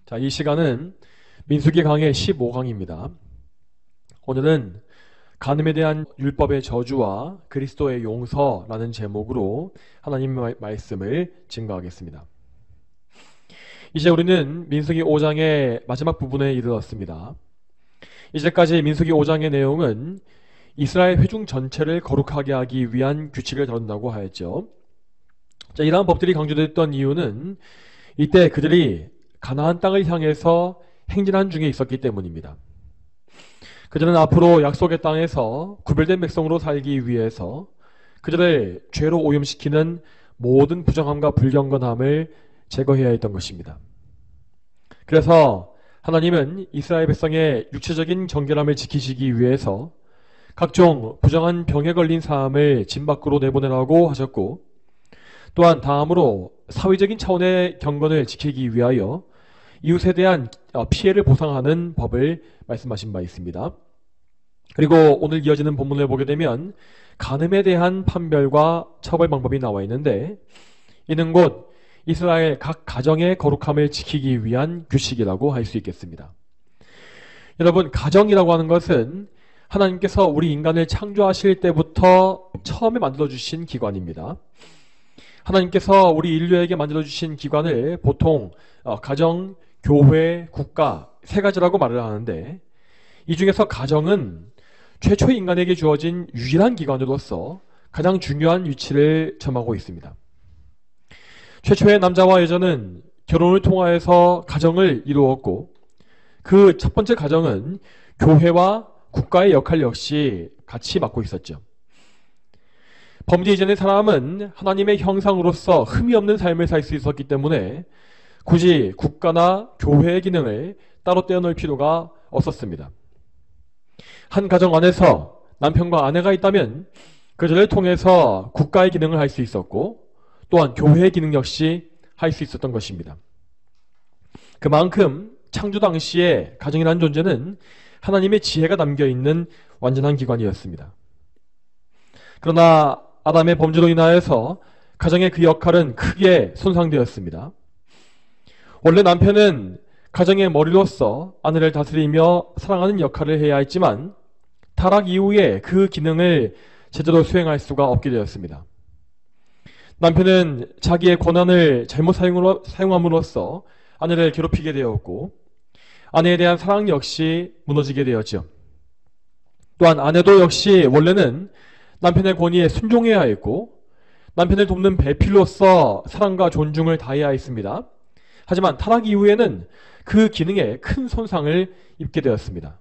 자, 이 시간은 민수기 강의 15강입니다. 오늘은 간음에 대한 율법의 저주와 그리스도의 용서라는 제목으로 하나님의 말씀을 증거하겠습니다. 이제 우리는 민수기 5장의 마지막 부분에 이르렀습니다. 이제까지 민수기 5장의 내용은 이스라엘 회중 전체를 거룩하게 하기 위한 규칙을 다룬다고 하였죠. 자, 이러한 법들이 강조됐던 이유는 이때 그들이 가나안 땅을 향해서 행진한 중에 있었기 때문입니다. 그들은 앞으로 약속의 땅에서 구별된 백성으로 살기 위해서 그들을 죄로 오염시키는 모든 부정함과 불경건함을 제거해야 했던 것입니다. 그래서 하나님은 이스라엘 백성의 육체적인 정결함을 지키시기 위해서 각종 부정한 병에 걸린 사람을 진 밖으로 내보내라고 하셨고, 또한 다음으로 사회적인 차원의 경건을 지키기 위하여 이웃에 대한 피해를 보상하는 법을 말씀하신 바 있습니다. 그리고 오늘 이어지는 본문을 보게 되면 간음에 대한 판별과 처벌 방법이 나와 있는데, 이는 곧 이스라엘 각 가정의 거룩함을 지키기 위한 규칙이라고 할 수 있겠습니다. 여러분, 가정이라고 하는 것은 하나님께서 우리 인간을 창조하실 때부터 처음에 만들어주신 기관입니다. 하나님께서 우리 인류에게 만들어주신 기관을 보통 가정, 교회, 국가 세 가지라고 말을 하는데, 이 중에서 가정은 최초 인간에게 주어진 유일한 기관으로서 가장 중요한 위치를 점하고 있습니다. 최초의 남자와 여자는 결혼을 통하여서 가정을 이루었고, 그 첫 번째 가정은 교회와 국가의 역할 역시 같이 맡고 있었죠. 범죄 이전의 사람은 하나님의 형상으로서 흠이 없는 삶을 살 수 있었기 때문에 굳이 국가나 교회의 기능을 따로 떼어놓을 필요가 없었습니다. 한 가정 안에서 남편과 아내가 있다면 그들을 통해서 국가의 기능을 할 수 있었고, 또한 교회의 기능 역시 할 수 있었던 것입니다. 그만큼 창조 당시에 가정이라는 존재는 하나님의 지혜가 담겨있는 완전한 기관이었습니다. 그러나 아담의 범죄로 인하여서 가정의 그 역할은 크게 손상되었습니다. 원래 남편은 가정의 머리로서 아내를 다스리며 사랑하는 역할을 해야 했지만, 타락 이후에 그 기능을 제대로 수행할 수가 없게 되었습니다. 남편은 자기의 권한을 잘못 사용함으로써 아내를 괴롭히게 되었고, 아내에 대한 사랑 역시 무너지게 되었죠. 또한 아내도 역시 원래는 남편의 권위에 순종해야 했고, 남편을 돕는 배필로서 사랑과 존중을 다해야 했습니다. 하지만 타락 이후에는 그 기능에 큰 손상을 입게 되었습니다.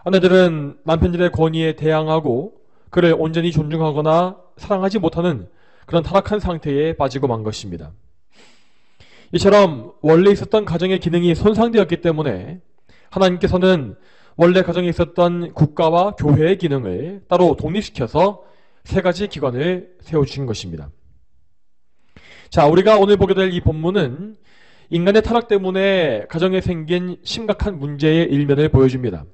아내들은 남편들의 권위에 대항하고 그를 온전히 존중하거나 사랑하지 못하는 그런 타락한 상태에 빠지고 만 것입니다. 이처럼 원래 있었던 가정의 기능이 손상되었기 때문에 하나님께서는 원래 가정에 있었던 국가와 교회의 기능을 따로 독립시켜서 세 가지 기관을 세워주신 것입니다. 자, 우리가 오늘 보게 될 이 본문은 인간의 타락 때문에 가정에 생긴 심각한 문제의 일면을 보여줍니다.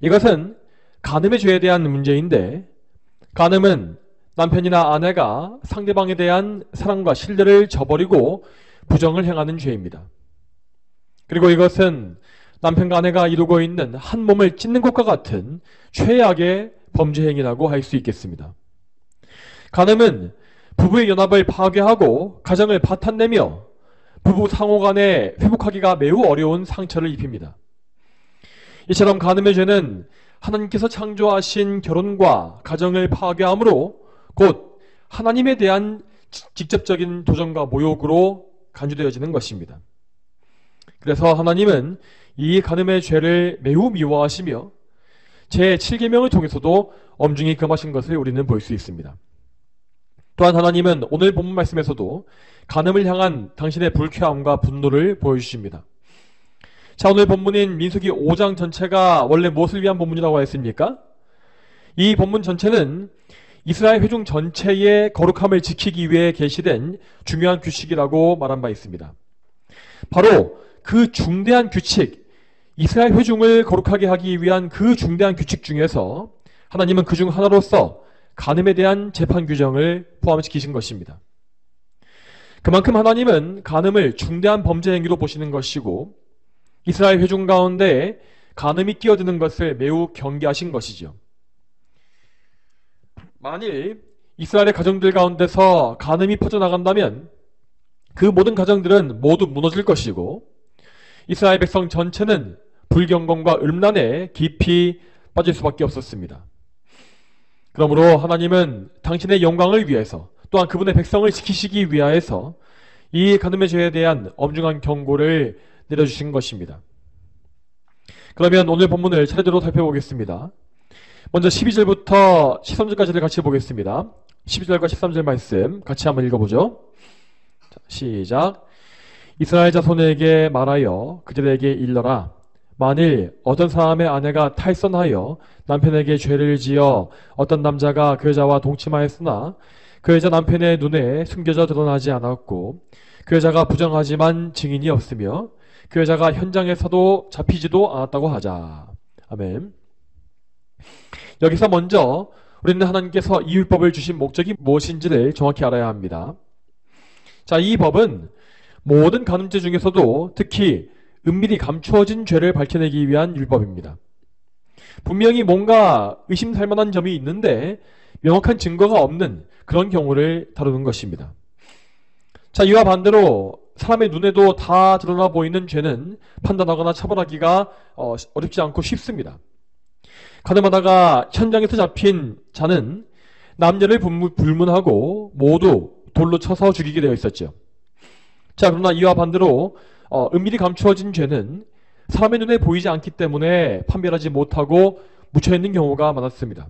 이것은 간음의 죄에 대한 문제인데, 간음은 남편이나 아내가 상대방에 대한 사랑과 신뢰를 저버리고 부정을 행하는 죄입니다. 그리고 이것은 남편과 아내가 이루고 있는 한 몸을 찢는 것과 같은 최악의 범죄 행위라고 할 수 있겠습니다. 간음은 부부의 연합을 파괴하고 가정을 파탄내며 부부 상호 간에 회복하기가 매우 어려운 상처를 입힙니다. 이처럼 간음의 죄는 하나님께서 창조하신 결혼과 가정을 파괴함으로 곧 하나님에 대한 직접적인 도전과 모욕으로 간주되어지는 것입니다. 그래서 하나님은 이 간음의 죄를 매우 미워하시며 제7계명을 통해서도 엄중히 금하신 것을 우리는 볼 수 있습니다. 또한 하나님은 오늘 본문 말씀에서도 간음을 향한 당신의 불쾌함과 분노를 보여주십니다. 자, 오늘 본문인 민수기 5장 전체가 원래 무엇을 위한 본문이라고 했습니까? 이 본문 전체는 이스라엘 회중 전체의 거룩함을 지키기 위해 계시된 중요한 규칙이라고 말한 바 있습니다. 바로 그 중대한 규칙, 이스라엘 회중을 거룩하게 하기 위한 그 중대한 규칙 중에서 하나님은 그 중 하나로서 간음에 대한 재판 규정을 포함시키신 것입니다. 그만큼 하나님은 간음을 중대한 범죄 행위로 보시는 것이고 이스라엘 회중 가운데 간음이 끼어드는 것을 매우 경계하신 것이죠. 만일 이스라엘의 가정들 가운데서 간음이 퍼져나간다면 그 모든 가정들은 모두 무너질 것이고 이스라엘 백성 전체는 불경건과 음란에 깊이 빠질 수밖에 없었습니다. 그러므로 하나님은 당신의 영광을 위해서 또한 그분의 백성을 지키시기 위하여서 이 간음의 죄에 대한 엄중한 경고를 내려주신 것입니다. 그러면 오늘 본문을 차례대로 살펴보겠습니다. 먼저 12절부터 13절까지를 같이 보겠습니다. 12절과 13절 말씀 같이 한번 읽어보죠. 자, 시작. 이스라엘 자손에게 말하여 그들에게 일러라. 만일 어떤 사람의 아내가 탈선하여 남편에게 죄를 지어 어떤 남자가 그 여자와 동침하였으나 그 여자 남편의 눈에 숨겨져 드러나지 않았고 그 여자가 부정하지만 증인이 없으며 그 여자가 현장에서도 잡히지도 않았다고 하자. 아멘. 여기서 먼저 우리는 하나님께서 이 율법을 주신 목적이 무엇인지를 정확히 알아야 합니다. 자, 이 법은 모든 간음죄 중에서도 특히 은밀히 감추어진 죄를 밝혀내기 위한 율법입니다. 분명히 뭔가 의심살 만한 점이 있는데 명확한 증거가 없는 그런 경우를 다루는 것입니다. 자, 이와 반대로 사람의 눈에도 다 드러나 보이는 죄는 판단하거나 처벌하기가 어렵지 않고 쉽습니다. 가늠하다가 현장에서 잡힌 자는 남녀를 불문하고 모두 돌로 쳐서 죽이게 되어 있었죠. 자, 그러나 이와 반대로 은밀히 감추어진 죄는 사람의 눈에 보이지 않기 때문에 판별하지 못하고 묻혀있는 경우가 많았습니다.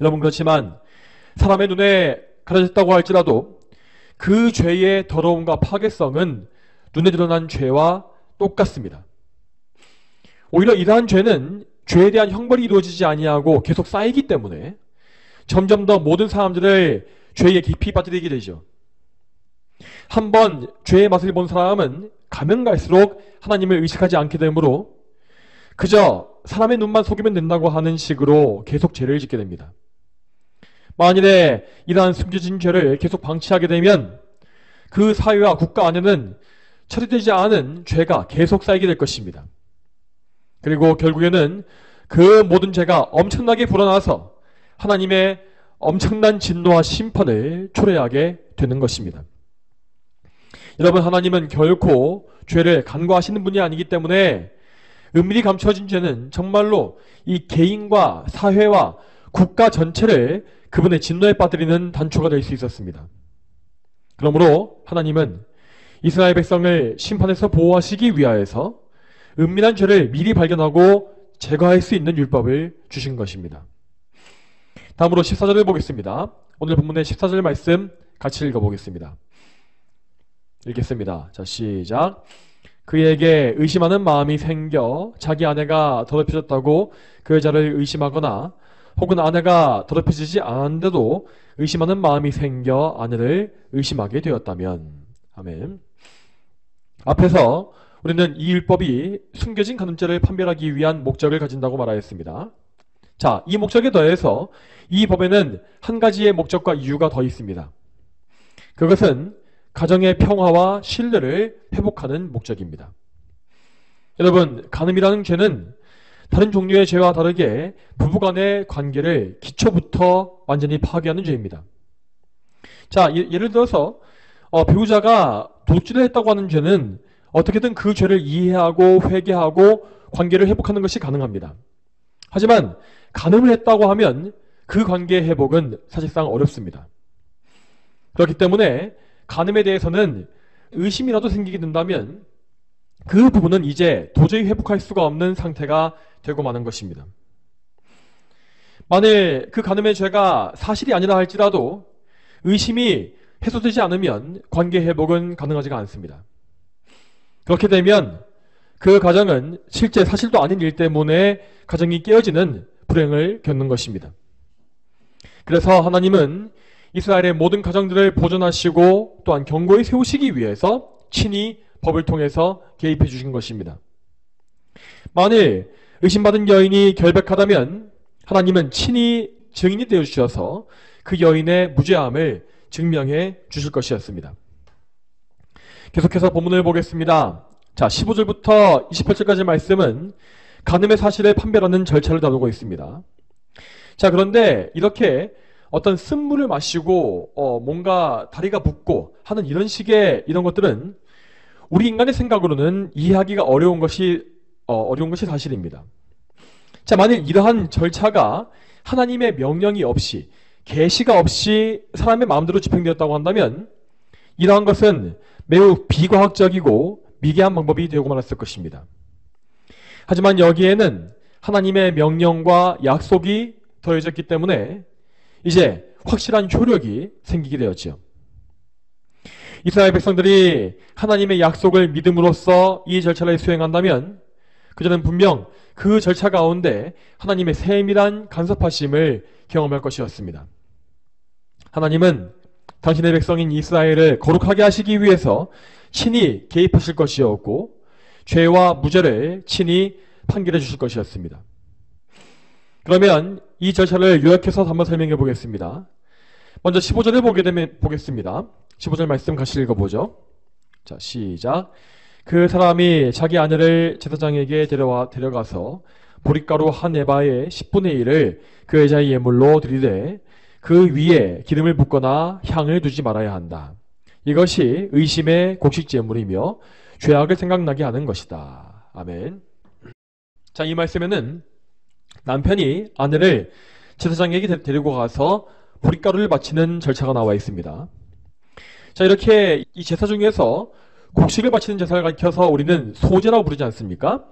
여러분, 그렇지만 사람의 눈에 가려졌다고 할지라도 그 죄의 더러움과 파괴성은 눈에 드러난 죄와 똑같습니다. 오히려 이러한 죄는 죄에 대한 형벌이 이루어지지 아니하고 계속 쌓이기 때문에 점점 더 모든 사람들을 죄에 깊이 빠뜨리게 되죠. 한번 죄의 맛을 본 사람은 가면 갈수록 하나님을 의식하지 않게 되므로 그저 사람의 눈만 속이면 된다고 하는 식으로 계속 죄를 짓게 됩니다. 만일에 이러한 숨겨진 죄를 계속 방치하게 되면 그 사회와 국가 안에는 처리되지 않은 죄가 계속 쌓이게 될 것입니다. 그리고 결국에는 그 모든 죄가 엄청나게 불어나서 하나님의 엄청난 진노와 심판을 초래하게 되는 것입니다. 여러분, 하나님은 결코 죄를 간과하시는 분이 아니기 때문에 은밀히 감춰진 죄는 정말로 이 개인과 사회와 국가 전체를 그분의 진노에 빠뜨리는 단초가 될 수 있었습니다. 그러므로 하나님은 이스라엘 백성을 심판에서 보호하시기 위하여서 은밀한 죄를 미리 발견하고 제거할 수 있는 율법을 주신 것입니다. 다음으로 14절을 보겠습니다. 오늘 본문의 14절 말씀 같이 읽어보겠습니다. 읽겠습니다. 자, 시작. 그에게 의심하는 마음이 생겨 자기 아내가 더럽혀졌다고 그 여자를 의심하거나 혹은 아내가 더럽혀지지 않았는데도 의심하는 마음이 생겨 아내를 의심하게 되었다면. 아멘. 앞에서 우리는 이 율법이 숨겨진 간음죄를 판별하기 위한 목적을 가진다고 말하였습니다. 자, 이 목적에 더해서 이 법에는 한 가지의 목적과 이유가 더 있습니다. 그것은 가정의 평화와 신뢰를 회복하는 목적입니다. 여러분, 간음이라는 죄는 다른 종류의 죄와 다르게 부부간의 관계를 기초부터 완전히 파괴하는 죄입니다. 자, 예를 들어서 배우자가 도둑질을 했다고 하는 죄는 어떻게든 그 죄를 이해하고 회개하고 관계를 회복하는 것이 가능합니다. 하지만 간음을 했다고 하면 그 관계의 회복은 사실상 어렵습니다. 그렇기 때문에 간음에 대해서는 의심이라도 생기게 된다면 그 부분은 이제 도저히 회복할 수가 없는 상태가 되고 마는 것입니다. 만일 그 간음의 죄가 사실이 아니라 할지라도 의심이 해소되지 않으면 관계 회복은 가능하지가 않습니다. 그렇게 되면 그 가정은 실제 사실도 아닌 일 때문에 가정이 깨어지는 불행을 겪는 것입니다. 그래서 하나님은 이스라엘의 모든 가정들을 보존하시고 또한 견고히 세우시기 위해서 친히 법을 통해서 개입해 주신 것입니다. 만일 의심받은 여인이 결백하다면 하나님은 친히 증인이 되어 주셔서 그 여인의 무죄함을 증명해 주실 것이었습니다. 계속해서 본문을 보겠습니다. 자, 15절부터 28절까지 말씀은 간음의 사실을 판별하는 절차를 다루고 있습니다. 자, 그런데 이렇게 어떤 쓴물을 마시고 뭔가 다리가 붓고 하는 이런 식의 이런 것들은 우리 인간의 생각으로는 이해하기가 어려운 것이 사실입니다. 자, 만일 이러한 절차가 하나님의 명령이 없이 계시가 없이 사람의 마음대로 집행되었다고 한다면 이러한 것은 매우 비과학적이고 미개한 방법이 되고 말았을 것입니다. 하지만 여기에는 하나님의 명령과 약속이 더해졌기 때문에 이제 확실한 효력이 생기게 되었죠. 이스라엘 백성들이 하나님의 약속을 믿음으로써 이 절차를 수행한다면 그들은 분명 그 절차 가운데 하나님의 세밀한 간섭하심을 경험할 것이었습니다. 하나님은 당신의 백성인 이스라엘을 거룩하게 하시기 위해서 친히 개입하실 것이었고 죄와 무죄를 친히 판결해 주실 것이었습니다. 그러면 이 절차를 요약해서 한번 설명해 보겠습니다. 먼저 15절을 보겠습니다. 15절 말씀 같이 읽어보죠. 자, 시작. 그 사람이 자기 아내를 제사장에게 데려가서 보릿가루 한 에바의 10분의 1을 그 여자의 예물로 드리되 그 위에 기름을 붓거나 향을 두지 말아야 한다. 이것이 의심의 곡식 제물이며 죄악을 생각나게 하는 것이다. 아멘. 자, 이 말씀에는 남편이 아내를 제사장에게 데리고 가서 보릿가루를 바치는 절차가 나와 있습니다. 자, 이렇게 이 제사 중에서 곡식을 바치는 제사를 가리켜서 우리는 소제라고 부르지 않습니까?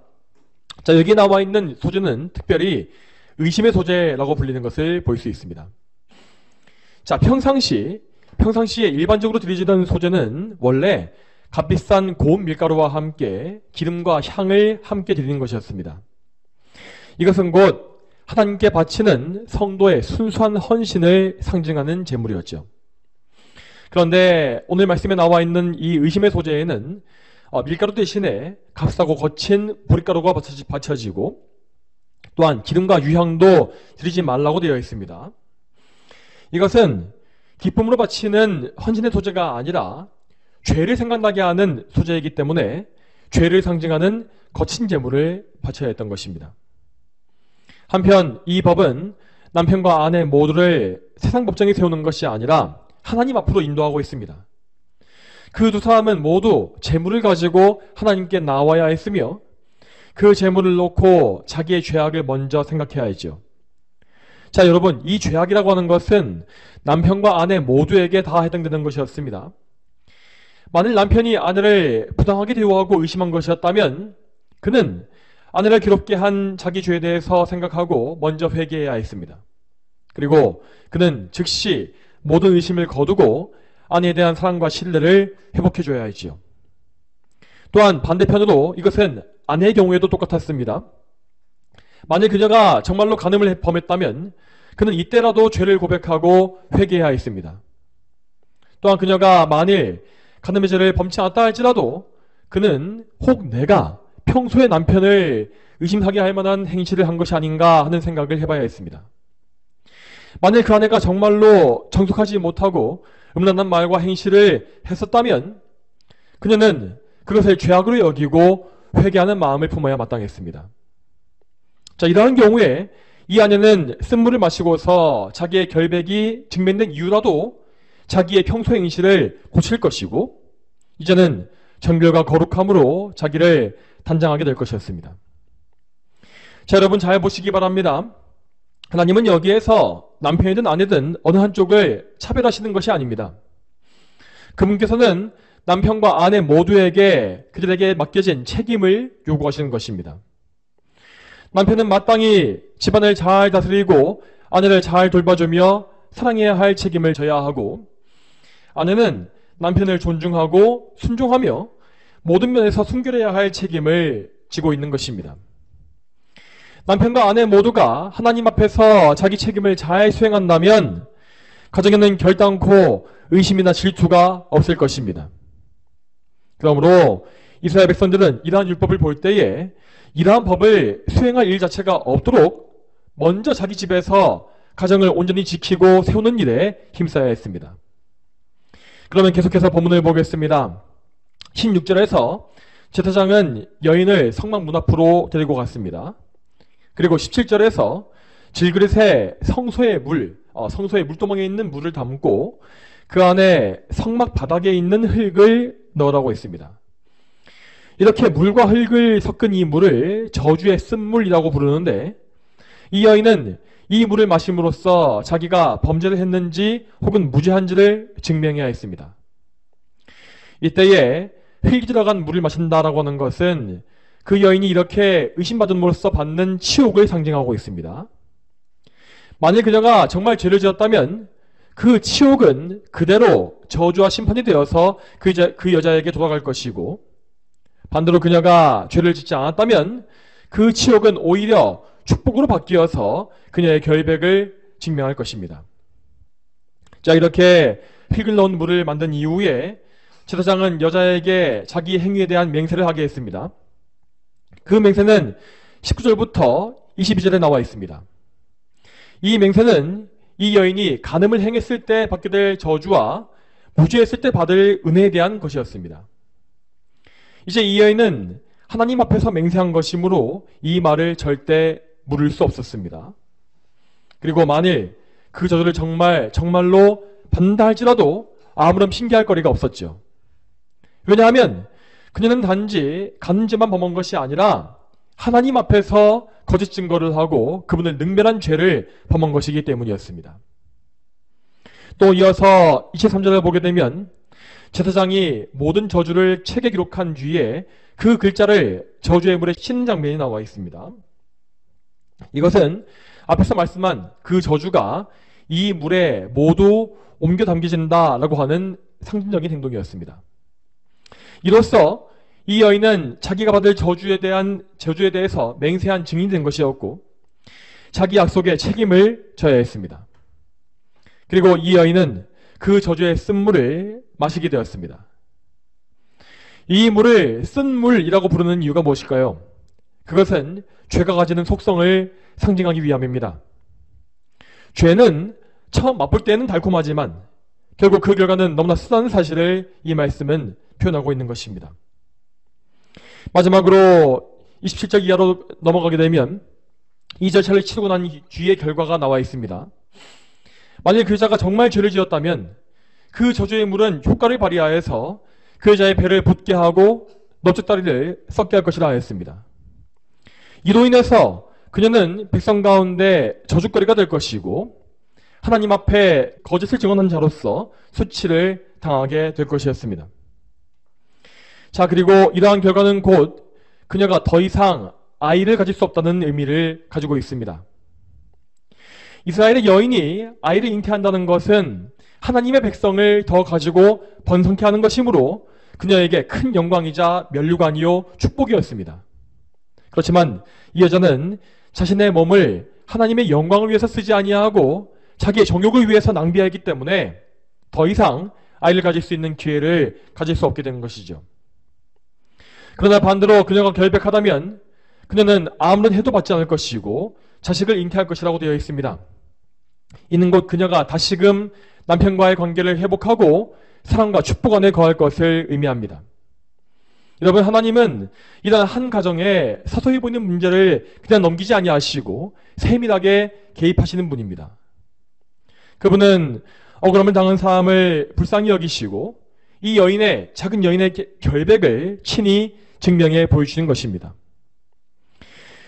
자, 여기 나와 있는 소제는 특별히 의심의 소제라고 불리는 것을 볼 수 있습니다. 자, 평상시에 일반적으로 드려지던 소제는 원래 값비싼 고운 밀가루와 함께 기름과 향을 함께 드리는 것이었습니다. 이것은 곧 하나님께 바치는 성도의 순수한 헌신을 상징하는 제물이었죠. 그런데 오늘 말씀에 나와 있는 이 의심의 소제에는 밀가루 대신에 값싸고 거친 보릿가루가 바쳐지고 또한 기름과 유향도 드리지 말라고 되어 있습니다. 이것은 기쁨으로 바치는 헌신의 소제가 아니라 죄를 생각나게 하는 소제이기 때문에 죄를 상징하는 거친 제물을 바쳐야 했던 것입니다. 한편 이 법은 남편과 아내 모두를 세상 법정에 세우는 것이 아니라 하나님 앞으로 인도하고 있습니다. 그 두 사람은 모두 재물을 가지고 하나님께 나와야 했으며 그 재물을 놓고 자기의 죄악을 먼저 생각해야 했죠. 자, 여러분, 이 죄악이라고 하는 것은 남편과 아내 모두에게 다 해당되는 것이었습니다. 만일 남편이 아내를 부당하게 대우하고 의심한 것이었다면 그는 아내를 괴롭게 한 자기 죄에 대해서 생각하고 먼저 회개해야 했습니다. 그리고 그는 즉시 모든 의심을 거두고 아내에 대한 사랑과 신뢰를 회복해줘야 했지요. 또한 반대편으로 이것은 아내의 경우에도 똑같았습니다. 만일 그녀가 정말로 간음을 범했다면 그는 이때라도 죄를 고백하고 회개해야 했습니다. 또한 그녀가 만일 간음의 죄를 범치 않았다 할지라도 그는 혹 내가 평소에 남편을 의심하게 할 만한 행실을 한 것이 아닌가 하는 생각을 해봐야 했습니다. 만일 그 아내가 정말로 정숙하지 못하고 음란한 말과 행실을 했었다면 그녀는 그것을 죄악으로 여기고 회개하는 마음을 품어야 마땅했습니다. 자, 이러한 경우에 이 아내는 쓴물을 마시고서 자기의 결백이 증명된 이유라도 자기의 평소 행실을 고칠 것이고 이제는 정결과 거룩함으로 자기를 단장하게 될 것이었습니다. 자, 여러분 잘 보시기 바랍니다. 하나님은 여기에서 남편이든 아내든 어느 한쪽을 차별하시는 것이 아닙니다. 그분께서는 남편과 아내 모두에게 그들에게 맡겨진 책임을 요구하시는 것입니다. 남편은 마땅히 집안을 잘 다스리고 아내를 잘 돌봐주며 사랑해야 할 책임을 져야 하고 아내는 남편을 존중하고 순종하며 모든 면에서 순결해야 할 책임을 지고 있는 것입니다. 남편과 아내 모두가 하나님 앞에서 자기 책임을 잘 수행한다면 가정에는 결단코 의심이나 질투가 없을 것입니다. 그러므로 이스라엘 백성들은 이러한 율법을 볼 때에 이러한 법을 수행할 일 자체가 없도록 먼저 자기 집에서 가정을 온전히 지키고 세우는 일에 힘써야 했습니다. 그러면 계속해서 본문을 보겠습니다. 16절에서 제사장은 여인을 성막 문 앞으로 데리고 갔습니다. 그리고 17절에서 질그릇에 성소의 물두멍에 있는 물을 담고 그 안에 성막 바닥에 있는 흙을 넣으라고 했습니다. 이렇게 물과 흙을 섞은 이 물을 저주의 쓴물이라고 부르는데, 이 여인은 이 물을 마심으로써 자기가 범죄를 했는지 혹은 무죄한지를 증명해야 했습니다. 이때에 흙이 들어간 물을 마신다라고 하는 것은 그 여인이 이렇게 의심받음으로써 받는 치욕을 상징하고 있습니다. 만일 그녀가 정말 죄를 지었다면 그 치욕은 그대로 저주와 심판이 되어서 그 여자에게 돌아갈 것이고, 반대로 그녀가 죄를 짓지 않았다면 그 치욕은 오히려 축복으로 바뀌어서 그녀의 결백을 증명할 것입니다. 자, 이렇게 흙을 넣은 물을 만든 이후에 제사장은 여자에게 자기 행위에 대한 맹세를 하게 했습니다. 그 맹세는 19절부터 22절에 나와 있습니다. 이 맹세는 이 여인이 간음을 행했을 때 받게 될 저주와 무죄했을 때 받을 은혜에 대한 것이었습니다. 이제 이 여인은 하나님 앞에서 맹세한 것이므로 이 말을 절대 물을 수 없었습니다. 그리고 만일 그 저주를 정말로 받는다 할지라도 아무런 핑계할 거리가 없었죠. 왜냐하면 그녀는 단지 간음죄만 범한 것이 아니라 하나님 앞에서 거짓 증거를 하고 그분을 능멸한 죄를 범한 것이기 때문이었습니다. 또 이어서 23절을 보게 되면 제사장이 모든 저주를 책에 기록한 뒤에 그 글자를 저주의 물에 씻는 장면이 나와 있습니다. 이것은 앞에서 말씀한 그 저주가 이 물에 모두 옮겨 담겨진다라고 하는 상징적인 행동이었습니다. 이로써 이 여인은 자기가 받을 저주에 대해서 맹세한 증인이 된 것이었고, 자기 약속에 책임을 져야 했습니다. 그리고 이 여인은 그 저주의 쓴물을 마시게 되었습니다. 이 물을 쓴물이라고 부르는 이유가 무엇일까요? 그것은 죄가 가지는 속성을 상징하기 위함입니다. 죄는 처음 맛볼 때는 달콤하지만 결국 그 결과는 너무나 쓰다는 사실을 이 말씀은 표현하고 있는 것입니다. 마지막으로 27절 이하로 넘어가게 되면 이 절차를 치르고 난 뒤의 결과가 나와 있습니다. 만일 그 여자가 정말 죄를 지었다면 그 저주의 물은 효과를 발휘하여서 그 여자의 배를 붓게 하고 넓적다리를 썩게 할 것이라 하였습니다. 이로 인해서 그녀는 백성 가운데 저주거리가 될 것이고 하나님 앞에 거짓을 증언한 자로서 수치를 당하게 될 것이었습니다. 자, 그리고 이러한 결과는 곧 그녀가 더 이상 아이를 가질 수 없다는 의미를 가지고 있습니다. 이스라엘의 여인이 아이를 잉태한다는 것은 하나님의 백성을 더 가지고 번성케 하는 것이므로 그녀에게 큰 영광이자 면류관이요 축복이었습니다. 그렇지만 이 여자는 자신의 몸을 하나님의 영광을 위해서 쓰지 아니하고 자기의 정욕을 위해서 낭비하기 때문에 더 이상 아이를 가질 수 있는 기회를 가질 수 없게 되는 것이죠. 그러나 반대로 그녀가 결백하다면 그녀는 아무런 해도 받지 않을 것이고 자식을 잉태할 것이라고 되어 있습니다. 이는 곧 그녀가 다시금 남편과의 관계를 회복하고 사랑과 축복 안에 거할 것을 의미합니다. 여러분, 하나님은 이런 한 가정에 서서히 보이는 문제를 그냥 넘기지 아니하시고 세밀하게 개입하시는 분입니다. 그분은 억울함을 당한 사람을 불쌍히 여기시고 이 작은 여인의 결백을 친히 증명해 보여주시는 것입니다.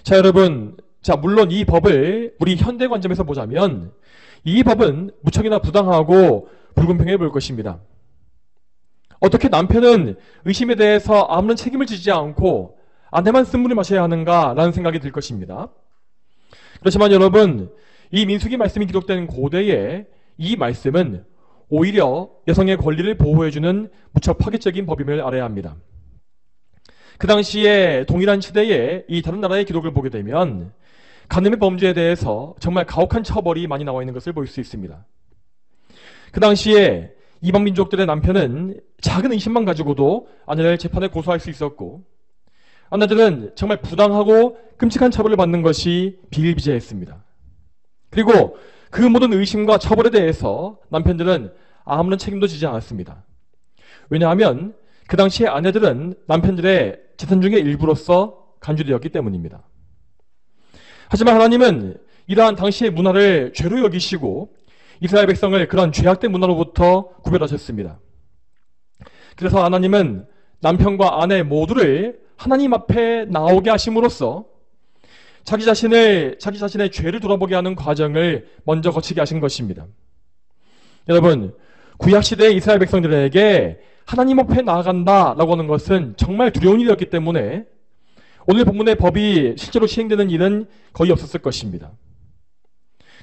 자, 여러분, 물론 이 법을 우리 현대 관점에서 보자면 이 법은 무척이나 부당하고 불공평해 보일 것입니다. 어떻게 남편은 의심에 대해서 아무런 책임을 지지 않고 아내만 쓴물을 마셔야 하는가라는 생각이 들 것입니다. 그렇지만 여러분, 이 민수기 말씀이 기록된 고대에 이 말씀은 오히려 여성의 권리를 보호해주는 무척 파괴적인 법임을 알아야 합니다. 그 당시에 동일한 시대에 이 다른 나라의 기록을 보게 되면 간음의 범죄에 대해서 정말 가혹한 처벌이 많이 나와 있는 것을 볼 수 있습니다. 그 당시에 이방 민족들의 남편은 작은 의심만 가지고도 아내를 재판에 고소할 수 있었고 아내들은 정말 부당하고 끔찍한 처벌을 받는 것이 비일비재했습니다. 그리고 그 모든 의심과 처벌에 대해서 남편들은 아무런 책임도 지지 않았습니다. 왜냐하면 그 당시의 아내들은 남편들의 재산 중의 일부로서 간주되었기 때문입니다. 하지만 하나님은 이러한 당시의 문화를 죄로 여기시고 이스라엘 백성을 그런 죄악된 문화로부터 구별하셨습니다. 그래서 하나님은 남편과 아내 모두를 하나님 앞에 나오게 하심으로써 자기 자신의 죄를 돌아보게 하는 과정을 먼저 거치게 하신 것입니다. 여러분, 구약시대의 이스라엘 백성들에게 하나님 앞에 나아간다라고 하는 것은 정말 두려운 일이었기 때문에 오늘 본문의 법이 실제로 시행되는 일은 거의 없었을 것입니다.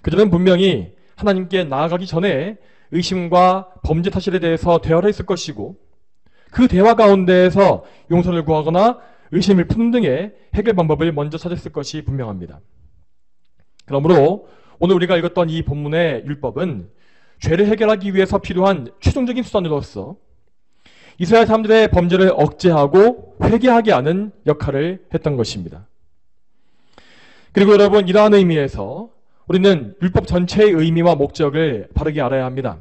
그들은 분명히 하나님께 나아가기 전에 의심과 범죄 사실에 대해서 대화를 했을 것이고 그 대화 가운데에서 용서를 구하거나 의심을 푸는 등의 해결 방법을 먼저 찾았을 것이 분명합니다. 그러므로 오늘 우리가 읽었던 이 본문의 율법은 죄를 해결하기 위해서 필요한 최종적인 수단으로서 이스라엘 사람들의 범죄를 억제하고 회개하게 하는 역할을 했던 것입니다. 그리고 여러분, 이러한 의미에서 우리는 율법 전체의 의미와 목적을 바르게 알아야 합니다.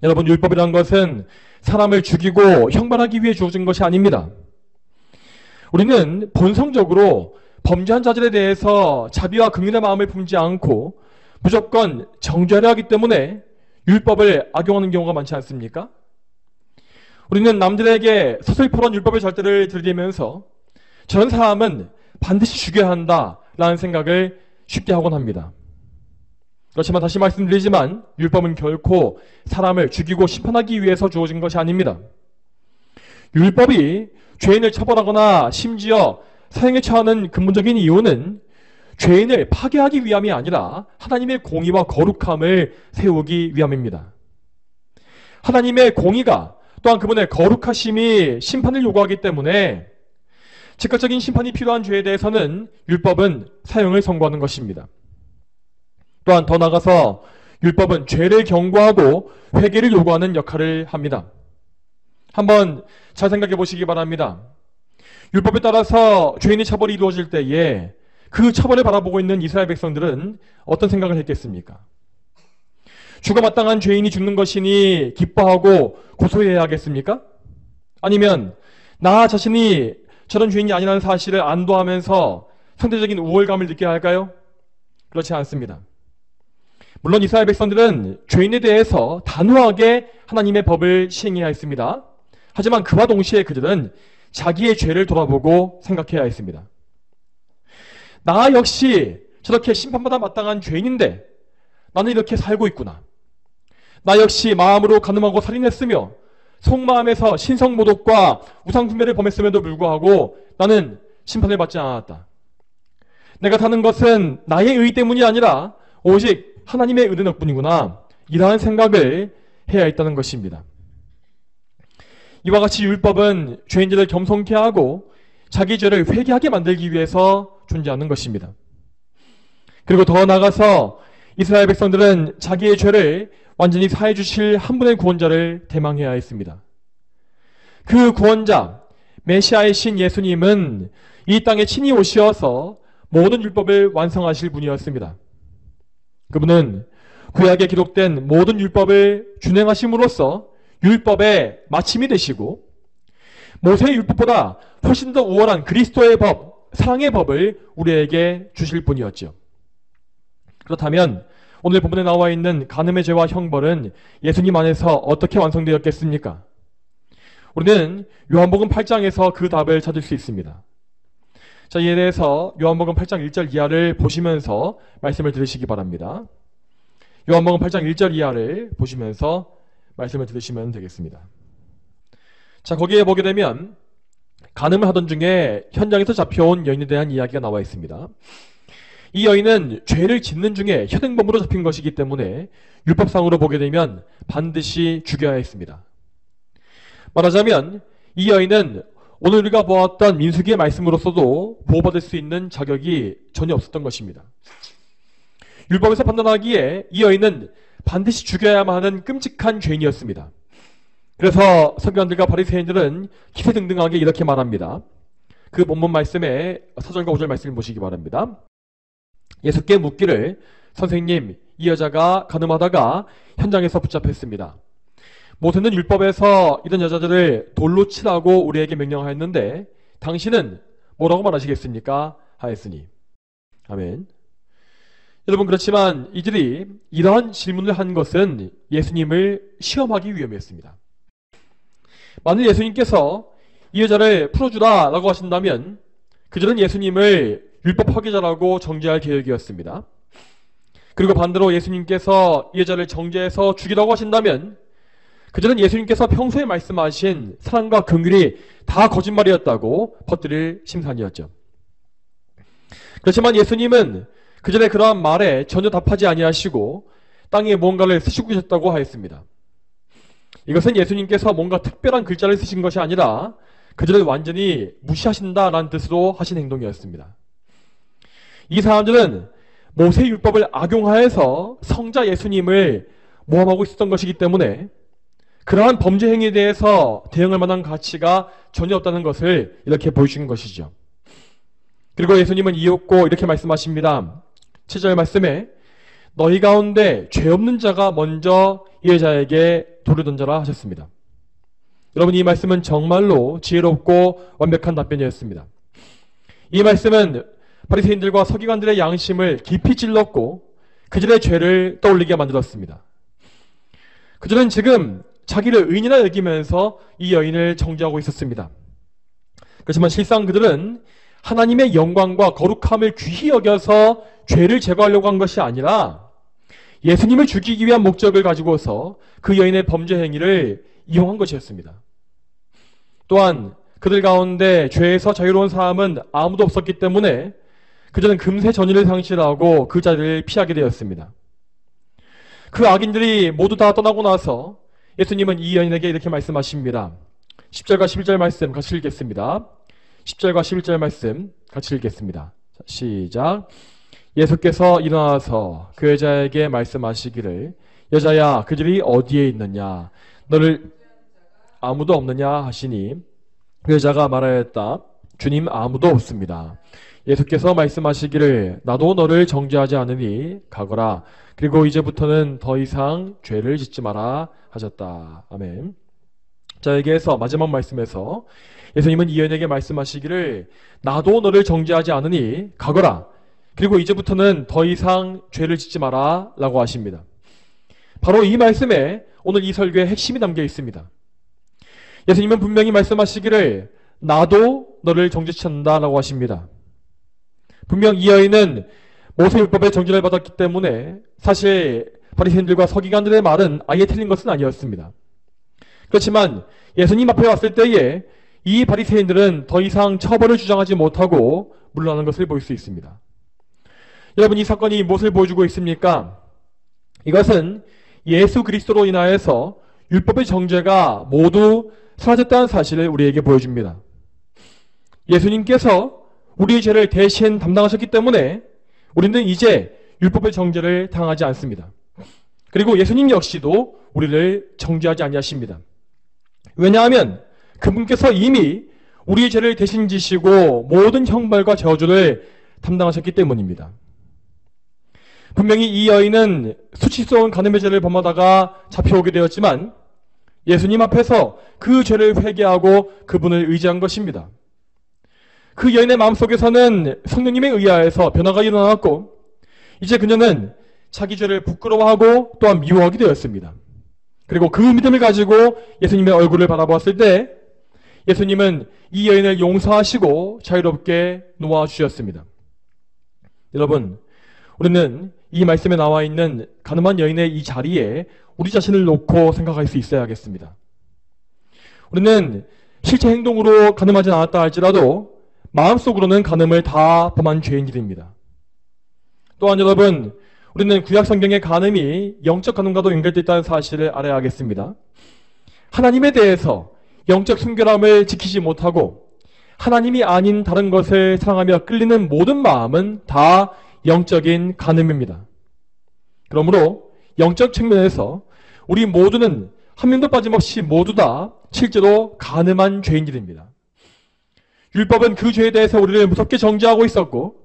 여러분, 율법이란 것은 사람을 죽이고 형벌하기 위해 주어진 것이 아닙니다. 우리는 본성적으로 범죄한 자들에 대해서 자비와 긍휼의 마음을 품지 않고 무조건 정죄하려 하기 때문에 율법을 악용하는 경우가 많지 않습니까? 우리는 남들에게 서슬퍼런 율법의 절대를 들이대면서 저런 사람은 반드시 죽여야 한다라는 생각을 쉽게 하곤 합니다. 그렇지만 다시 말씀드리지만 율법은 결코 사람을 죽이고 심판하기 위해서 주어진 것이 아닙니다. 율법이 죄인을 처벌하거나 심지어 사형에 처하는 근본적인 이유는 죄인을 파괴하기 위함이 아니라 하나님의 공의와 거룩함을 세우기 위함입니다. 하나님의 공의가 또한 그분의 거룩하심이 심판을 요구하기 때문에 즉각적인 심판이 필요한 죄에 대해서는 율법은 사형을 선고하는 것입니다. 또한 더 나아가서 율법은 죄를 경고하고 회개를 요구하는 역할을 합니다. 한번 잘 생각해 보시기 바랍니다. 율법에 따라서 죄인의 처벌이 이루어질 때에 그 처벌을 바라보고 있는 이스라엘 백성들은 어떤 생각을 했겠습니까? 죽어 마땅한 죄인이 죽는 것이니 기뻐하고 고소해야 하겠습니까? 아니면 나 자신이 저런 죄인이 아니라는 사실을 안도하면서 상대적인 우월감을 느껴야 할까요? 그렇지 않습니다. 물론 이스라엘 백성들은 죄인에 대해서 단호하게 하나님의 법을 시행해야 했습니다. 하지만 그와 동시에 그들은 자기의 죄를 돌아보고 생각해야 했습니다. 나 역시 저렇게 심판받아 마땅한 죄인인데 나는 이렇게 살고 있구나. 나 역시 마음으로 간음하고 살인했으며 속마음에서 신성모독과 우상숭배를 범했음에도 불구하고 나는 심판을 받지 않았다. 내가 사는 것은 나의 의 때문이 아니라 오직 하나님의 은혜 덕분이구나. 이러한 생각을 해야 했다는 것입니다. 이와 같이 율법은 죄인들을 겸손케 하고 자기 죄를 회개하게 만들기 위해서 존재하는 것입니다. 그리고 더 나아가서 이스라엘 백성들은 자기의 죄를 완전히 사해 주실 한 분의 구원자를 대망해야 했습니다. 그 구원자, 메시아의 신 예수님은 이 땅에 친히 오셔서 모든 율법을 완성하실 분이었습니다. 그분은 구약에 기록된 모든 율법을 준행하심으로써 율법의 마침이 되시고 모세의 율법보다 훨씬 더 우월한 그리스도의 법, 사랑의 법을 우리에게 주실 분이었죠. 그렇다면 오늘 본문에 나와 있는 간음의 죄와 형벌은 예수님 안에서 어떻게 완성되었겠습니까? 우리는 요한복음 8장에서 그 답을 찾을 수 있습니다. 자, 이에 대해서 요한복음 8장 1절 이하를 보시면서 말씀을 들으시기 바랍니다. 요한복음 8장 1절 이하를 보시면서 말씀을 들으시면 되겠습니다. 자, 거기에 보게 되면 간음을 하던 중에 현장에서 잡혀온 여인에 대한 이야기가 나와 있습니다. 이 여인은 죄를 짓는 중에 현행범으로 잡힌 것이기 때문에 율법상으로 보게 되면 반드시 죽여야 했습니다. 말하자면 이 여인은 오늘 우리가 보았던 민수기의 말씀으로서도 보호받을 수 있는 자격이 전혀 없었던 것입니다. 율법에서 판단하기에 이 여인은 반드시 죽여야만 하는 끔찍한 죄인이었습니다. 그래서 서기관들과 바리새인들은 기세등등하게 이렇게 말합니다. 그 본문 말씀에 4절과 5절 말씀을 보시기 바랍니다. 예수께 묻기를 선생님, 이 여자가 간음하다가 현장에서 붙잡혔습니다. 모세는 율법에서 이런 여자들을 돌로 치라고 우리에게 명령하였는데 당신은 뭐라고 말하시겠습니까? 하였으니. 아멘. 여러분, 그렇지만 이들이 이러한 질문을 한 것은 예수님을 시험하기 위함이었습니다. 만일 예수님께서 이 여자를 풀어주라 라고 하신다면 그들은 예수님을 율법 파괴자라고 정죄할 계획이었습니다. 그리고 반대로 예수님께서 이 여자를 정죄해서 죽이라고 하신다면 그들은 예수님께서 평소에 말씀하신 사랑과 긍휼이 다 거짓말이었다고 퍼뜨릴 심산이었죠. 그렇지만 예수님은 그들의 그러한 말에 전혀 답하지 아니하시고 땅에 무언가를 쓰시고 계셨다고 하였습니다. 이것은 예수님께서 뭔가 특별한 글자를 쓰신 것이 아니라 그들을 완전히 무시하신다라는 뜻으로 하신 행동이었습니다. 이 사람들은 모세 율법을 악용하여서 성자 예수님을 모함하고 있었던 것이기 때문에 그러한 범죄 행위에 대해서 대응할 만한 가치가 전혀 없다는 것을 이렇게 보여주는 것이죠. 그리고 예수님은 이윽고 이렇게 말씀하십니다. 7절 말씀에 너희 가운데 죄 없는 자가 먼저 이 여자에게 돌을 던져라 하셨습니다. 여러분, 이 말씀은 정말로 지혜롭고 완벽한 답변이었습니다. 이 말씀은 바리새인들과 서기관들의 양심을 깊이 찔렀고 그들의 죄를 떠올리게 만들었습니다. 그들은 지금 자기를 의인이라 여기면서 이 여인을 정죄하고 있었습니다. 그렇지만 실상 그들은 하나님의 영광과 거룩함을 귀히 여겨서 죄를 제거하려고 한 것이 아니라 예수님을 죽이기 위한 목적을 가지고서 그 여인의 범죄 행위를 이용한 것이었습니다. 또한 그들 가운데 죄에서 자유로운 사람은 아무도 없었기 때문에 그들은 금세 전의를 상실하고 그 자리를 피하게 되었습니다. 그 악인들이 모두 다 떠나고 나서 예수님은 이 여인에게 이렇게 말씀하십니다. 10절과 11절 말씀 같이 읽겠습니다. 10절과 11절 말씀 같이 읽겠습니다. 자, 시작. 예수께서 일어나서 그 여자에게 말씀하시기를 여자야, 그들이 어디에 있느냐? 너를 아무도 없느냐 하시니 그 여자가 말하였다. 주님, 아무도 없습니다. 예수께서 말씀하시기를 나도 너를 정죄하지 않으니 가거라. 그리고 이제부터는 더 이상 죄를 짓지 마라 하셨다. 아멘. 자, 여기에서 마지막 말씀에서 예수님은 이 여인에게 말씀하시기를 나도 너를 정죄하지 않으니 가거라. 그리고 이제부터는 더 이상 죄를 짓지 마라 라고 하십니다. 바로 이 말씀에 오늘 이 설교의 핵심이 담겨 있습니다. 예수님은 분명히 말씀하시기를 나도 너를 정죄치 않는다 라고 하십니다. 분명 이 여인은 모세율법의 정죄를 받았기 때문에 사실 바리새인들과 서기관들의 말은 아예 틀린 것은 아니었습니다. 그렇지만 예수님 앞에 왔을 때에 이 바리새인들은 더 이상 처벌을 주장하지 못하고 물러나는 것을 볼 수 있습니다. 여러분, 이 사건이 무엇을 보여주고 있습니까? 이것은 예수 그리스도로 인하여서 율법의 정죄가 모두 사라졌다는 사실을 우리에게 보여줍니다. 예수님께서 우리의 죄를 대신 담당하셨기 때문에 우리는 이제 율법의 정죄를 당하지 않습니다. 그리고 예수님 역시도 우리를 정죄하지 아니하십니다. 왜냐하면 그분께서 이미 우리의 죄를 대신 지시고 모든 형벌과 저주를 담당하셨기 때문입니다. 분명히 이 여인은 수치스러운 간음의 죄를 범하다가 잡혀오게 되었지만 예수님 앞에서 그 죄를 회개하고 그분을 의지한 것입니다. 그 여인의 마음속에서는 성령님에 의하여서 변화가 일어났고 이제 그녀는 자기 죄를 부끄러워하고 또한 미워하게 되었습니다. 그리고 그 믿음을 가지고 예수님의 얼굴을 바라보았을 때 예수님은 이 여인을 용서하시고 자유롭게 놓아주셨습니다. 여러분, 우리는 이 말씀에 나와 있는 가늠한 여인의 이 자리에 우리 자신을 놓고 생각할 수 있어야겠습니다. 우리는 실제 행동으로 가늠하지 않았다 할지라도 마음속으로는 간음을 다 범한 죄인들입니다. 또한 여러분, 우리는 구약 성경의 간음이 영적 간음과도 연결되어 있다는 사실을 알아야 하겠습니다. 하나님에 대해서 영적 순결함을 지키지 못하고 하나님이 아닌 다른 것을 사랑하며 끌리는 모든 마음은 다 영적인 간음입니다. 그러므로 영적 측면에서 우리 모두는 한 명도 빠짐없이 모두 다 실제로 간음한 죄인들입니다. 율법은 그 죄에 대해서 우리를 무섭게 정죄하고 있었고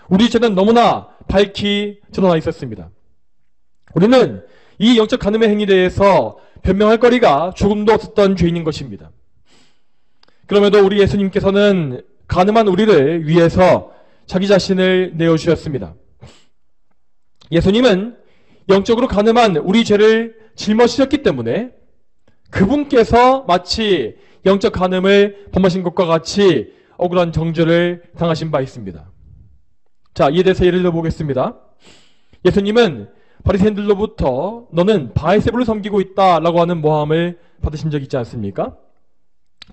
우리 죄는 너무나 밝히 드러나 있었습니다. 우리는 이 영적 간음의 행위에 대해서 변명할 거리가 조금도 없었던 죄인인 것입니다. 그럼에도 우리 예수님께서는 가늠한 우리를 위해서 자기 자신을 내어주셨습니다. 예수님은 영적으로 가늠한 우리 죄를 짊어지셨기 때문에 그분께서 마치 영적 가늠을 범하신 것과 같이 억울한 정죄를 당하신 바 있습니다. 자, 이에 대해서 예를 들어보겠습니다. 예수님은 바리새인들로부터 너는 바알세불을 섬기고 있다라고 하는 모함을 받으신 적 있지 않습니까?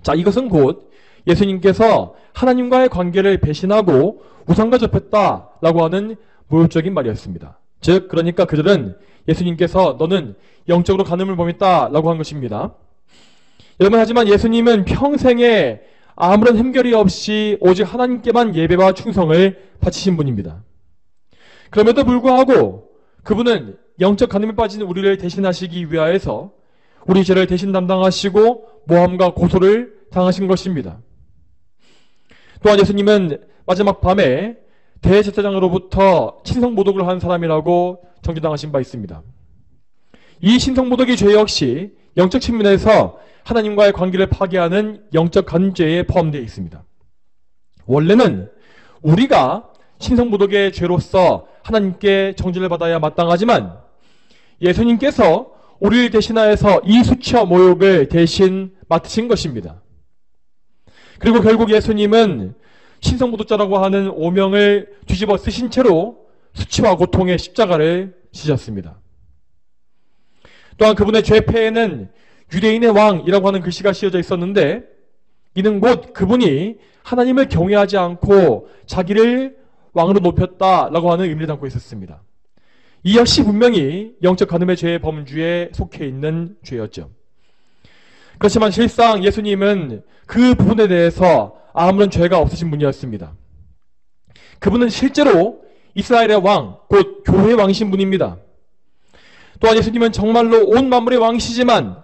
자, 이것은 곧 예수님께서 하나님과의 관계를 배신하고 우상과 접했다라고 하는 모욕적인 말이었습니다. 즉, 그러니까 그들은 예수님께서 너는 영적으로 간음을 범했다라고 한 것입니다. 여러분, 하지만 예수님은 평생에 아무런 흠결이 없이 오직 하나님께만 예배와 충성을 바치신 분입니다. 그럼에도 불구하고 그분은 영적 간음에 빠진 우리를 대신하시기 위하여서 우리 죄를 대신 담당하시고 모함과 고소를 당하신 것입니다. 또한 예수님은 마지막 밤에 대제사장으로부터 신성모독을 한 사람이라고 정죄당하신 바 있습니다. 이 신성모독의 죄 역시 영적 측면에서 하나님과의 관계를 파괴하는 영적 간죄에 포함되어 있습니다. 원래는 우리가 신성모독의 죄로서 하나님께 정죄를 받아야 마땅하지만 예수님께서 우리를 대신하여서 이 수치와 모욕을 대신 맡으신 것입니다. 그리고 결국 예수님은 신성모독자라고 하는 오명을 뒤집어 쓰신 채로 수치와 고통의 십자가를 지셨습니다. 또한 그분의 죄패에는 유대인의 왕이라고 하는 글씨가 씌어져 있었는데 이는 곧 그분이 하나님을 경외하지 않고 자기를 왕으로 높였다라고 하는 의미를 담고 있었습니다. 이 역시 분명히 영적 간음의 죄의 범주에 속해 있는 죄였죠. 그렇지만 실상 예수님은 그 부분에 대해서 아무런 죄가 없으신 분이었습니다. 그분은 실제로 이스라엘의 왕, 곧 교회의 왕이신 분입니다. 또한 예수님은 정말로 온 만물의 왕이시지만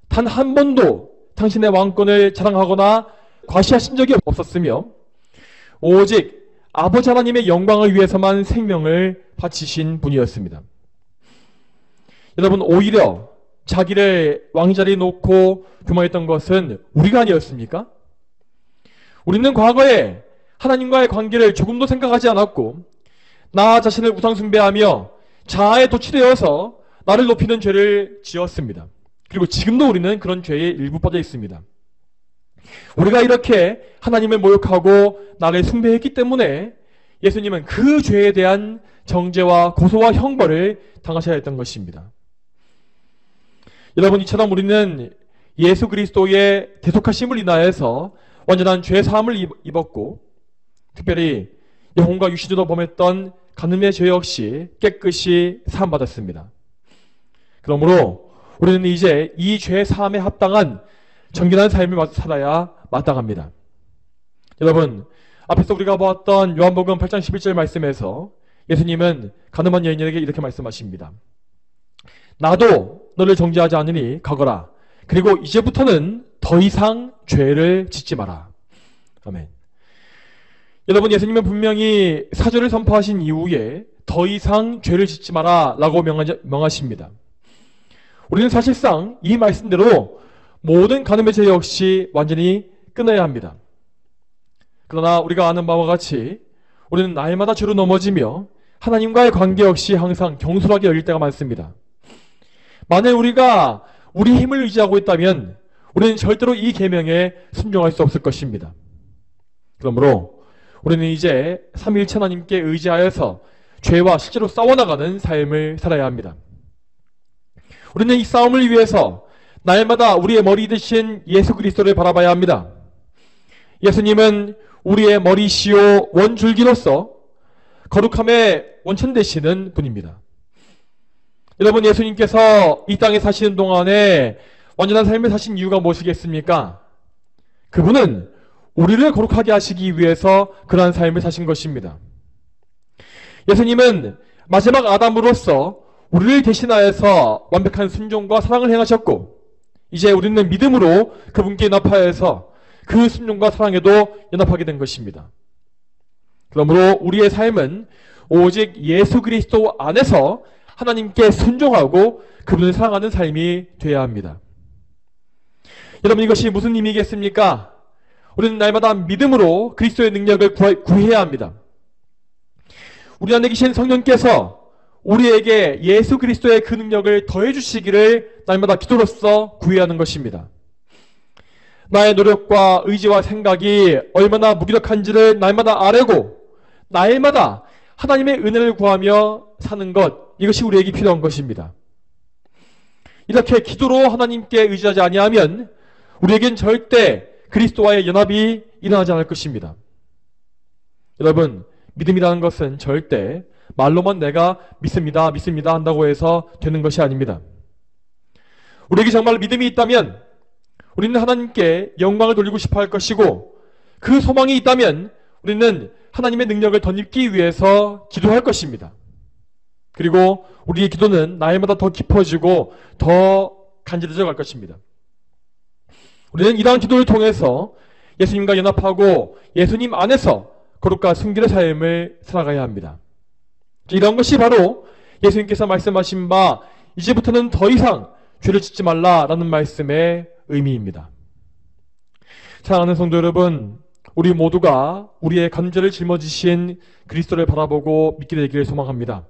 단 한 번도 당신의 왕권을 자랑하거나 과시하신 적이 없었으며 오직 아버지 하나님의 영광을 위해서만 생명을 바치신 분이었습니다. 여러분, 오히려 자기를 왕자리에 놓고 교만했던 것은 우리가 아니었습니까? 우리는 과거에 하나님과의 관계를 조금도 생각하지 않았고 나 자신을 우상 숭배하며 자아에 도취되어서 나를 높이는 죄를 지었습니다. 그리고 지금도 우리는 그런 죄에 일부 빠져 있습니다. 우리가 이렇게 하나님을 모욕하고 나를 숭배했기 때문에 예수님은 그 죄에 대한 정죄와 고소와 형벌을 당하셔야 했던 것입니다. 여러분, 이처럼 우리는 예수 그리스도의 대속하심을 인하여서 완전한 죄 사함을 입었고 특별히 영혼과 육신으로 범했던 간음의 죄 역시 깨끗이 사함받았습니다. 그러므로 우리는 이제 이 죄 사함에 합당한 정결한 삶을 살아야 마땅합니다. 여러분, 앞에서 우리가 보았던 요한복음 8장 11절 말씀에서 예수님은 간음한 여인에게 이렇게 말씀하십니다. 나도 너를 정죄하지 않으니 가거라. 그리고 이제부터는 더 이상 죄를 짓지 마라. 아멘. 여러분, 예수님은 분명히 사죄를 선포하신 이후에 더 이상 죄를 짓지 마라 라고 명하십니다. 우리는 사실상 이 말씀대로 모든 간음의 죄 역시 완전히 끊어야 합니다. 그러나 우리가 아는 바와 같이 우리는 날마다 죄로 넘어지며 하나님과의 관계 역시 항상 경솔하게 여길 때가 많습니다. 만약 우리가 우리 힘을 의지하고 있다면 우리는 절대로 이 계명에 순종할 수 없을 것입니다. 그러므로 우리는 이제 삼위일체 하나님께 의지하여서 죄와 실제로 싸워나가는 삶을 살아야 합니다. 우리는 이 싸움을 위해서 날마다 우리의 머리 대신 예수 그리스도를 바라봐야 합니다. 예수님은 우리의 머리시오 원줄기로서 거룩함의 원천 되시는 분입니다. 여러분, 예수님께서 이 땅에 사시는 동안에 완전한 삶을 사신 이유가 무엇이겠습니까? 그분은 우리를 거룩하게 하시기 위해서 그러한 삶을 사신 것입니다. 예수님은 마지막 아담으로서 우리를 대신하여서 완벽한 순종과 사랑을 행하셨고 이제 우리는 믿음으로 그분께 연합하여서 그 순종과 사랑에도 연합하게 된 것입니다. 그러므로 우리의 삶은 오직 예수 그리스도 안에서 하나님께 순종하고 그분을 사랑하는 삶이 되어야 합니다. 여러분, 이것이 무슨 의미겠습니까? 우리는 날마다 믿음으로 그리스도의 능력을 구해야 합니다. 우리 안에 계신 성령께서 우리에게 예수 그리스도의 그 능력을 더해 주시기를 날마다 기도로써 구해야 하는 것입니다. 나의 노력과 의지와 생각이 얼마나 무기력한지를 날마다 아뢰고 날마다 하나님의 은혜를 구하며 사는 것, 이것이 우리에게 필요한 것입니다. 이렇게 기도로 하나님께 의지하지 아니하면 우리에겐 절대 그리스도와의 연합이 일어나지 않을 것입니다. 여러분, 믿음이라는 것은 절대 말로만 내가 믿습니다 한다고 해서 되는 것이 아닙니다. 우리에게 정말 믿음이 있다면 우리는 하나님께 영광을 돌리고 싶어 할 것이고, 그 소망이 있다면 우리는 하나님의 능력을 덧입기 위해서 기도할 것입니다. 그리고 우리의 기도는 날마다 더 깊어지고 더 간절해져 갈 것입니다. 우리는 이러한 기도를 통해서 예수님과 연합하고 예수님 안에서 거룩과 순결의 삶을 살아가야 합니다. 이런 것이 바로 예수님께서 말씀하신 바 이제부터는 더 이상 죄를 짓지 말라라는 말씀의 의미입니다. 사랑하는 성도 여러분, 우리 모두가 우리의 간절을 짊어지신 그리스도를 바라보고 믿게 되기를 소망합니다.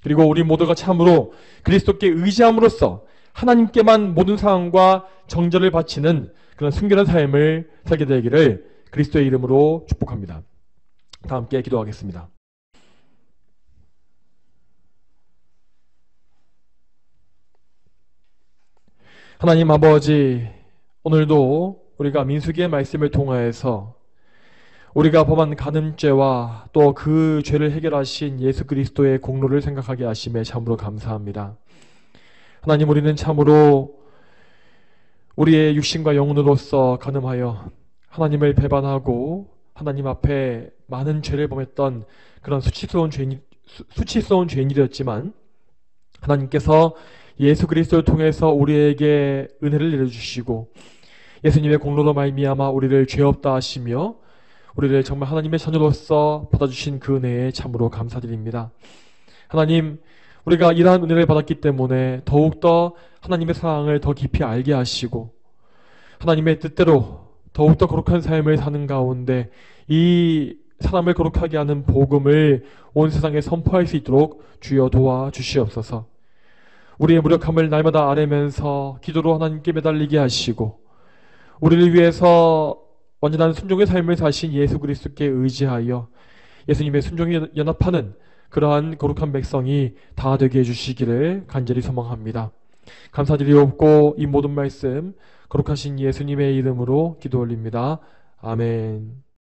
그리고 우리 모두가 참으로 그리스도께 의지함으로써 하나님께만 모든 상황과 정절을 바치는 그런 순결한 삶을 살게 되기를 그리스도의 이름으로 축복합니다. 다 함께 기도하겠습니다. 하나님 아버지, 오늘도 우리가 민수기의 말씀을 통하여서 우리가 범한 간음죄와 또 그 죄를 해결하신 예수 그리스도의 공로를 생각하게 하심에 참으로 감사합니다. 하나님, 우리는 참으로 우리의 육신과 영혼으로서 간음하여 하나님을 배반하고 하나님 앞에 많은 죄를 범했던 그런 수치스러운 죄인이었지만 하나님께서 예수 그리스도를 통해서 우리에게 은혜를 내려주시고 예수님의 공로로 말미암아 우리를 죄 없다 하시며 우리를 정말 하나님의 자녀로서 받아주신 그 은혜에 참으로 감사드립니다. 하나님, 우리가 이러한 은혜를 받았기 때문에 더욱더 하나님의 사랑을 더 깊이 알게 하시고 하나님의 뜻대로 더욱더 거룩한 삶을 사는 가운데 이 사람을 거룩하게 하는 복음을 온 세상에 선포할 수 있도록 주여 도와주시옵소서. 우리의 무력함을 날마다 아뢰면서 기도로 하나님께 매달리게 하시고 우리를 위해서 완전한 순종의 삶을 사신 예수 그리스도께 의지하여 예수님의 순종에 연합하는 그러한 거룩한 백성이 다 되게 해주시기를 간절히 소망합니다. 감사드리옵고 이 모든 말씀 거룩하신 예수님의 이름으로 기도 올립니다. 아멘.